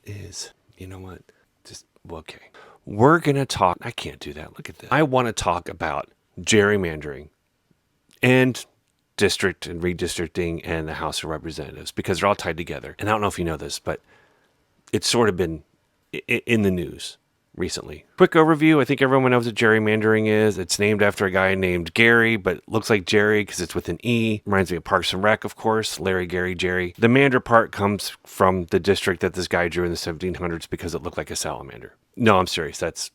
You know what? Okay. We're going to talk. I can't do that. Look at this. I want to talk about gerrymandering and district and redistricting and the House of Representatives because they're all tied together. And I don't know if you know this, but it's sort of been in the news recently. Quick overview. I think everyone knows what gerrymandering is. It's named after a guy named Gary, but looks like Jerry because it's with an E. Reminds me of Parks and Rec, of course. Larry, Gary, Jerry. The mander part comes from the district that this guy drew in the 1700s because it looked like a salamander. No, I'm serious. That's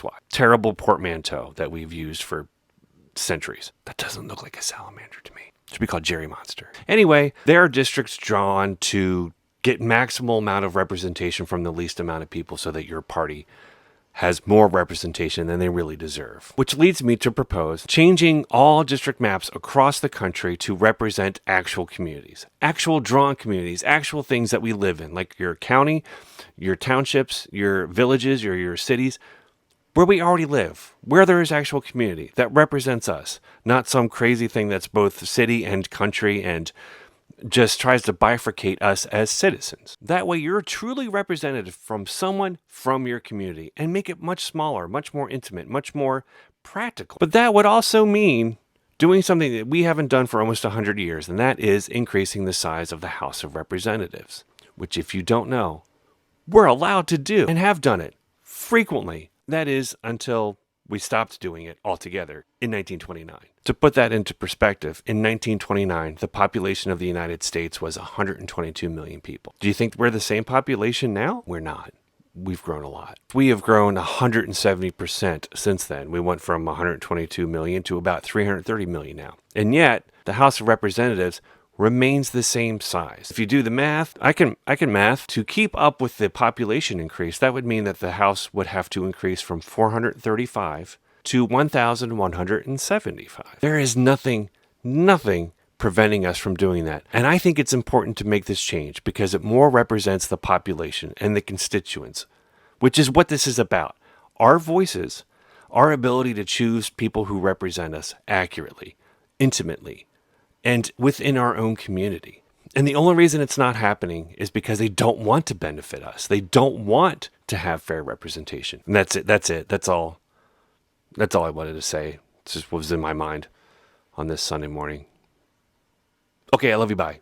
why. Terrible portmanteau that we've used for centuries. That doesn't look like a salamander to me. It should be called Jerry Monster. Anyway, there are districts drawn to get maximal amount of representation from the least amount of people so that your party has more representation than they really deserve. Which leads me to propose changing all district maps across the country to represent actual communities, actual drawn communities, actual things that we live in, like your county, your townships, your villages, your cities, where we already live, where there is actual community that represents us, not some crazy thing that's both city and country and just tries to bifurcate us as citizens. That way you're truly represented from someone from your community and make it much smaller, much more intimate, much more practical. But that would also mean doing something that we haven't done for almost 100 years, and that is increasing the size of the House of Representatives, which, if you don't know, we're allowed to do and have done it frequently. That is until we stopped doing it altogether in 1929. To put that into perspective, in 1929, the population of the United States was 122 million people. Do you think we're the same population now? We're not. We've grown a lot. We have grown 170% since then. We went from 122 million to about 330 million now. And yet, the House of Representatives remains the same size. If you do the math, I can math to keep up with the population increase. That would mean that the House would have to increase from 435 to 1,175. There is nothing preventing us from doing that. And I think it's important to make this change because it more represents the population and the constituents, which is what this is about. Our voices, our ability to choose people who represent us accurately, intimately, and within our own community. And the only reason it's not happening is because they don't want to benefit us. They don't want to have fair representation. And that's it. That's all I wanted to say. It's just what was in my mind on this Sunday morning. Okay, I love you. Bye.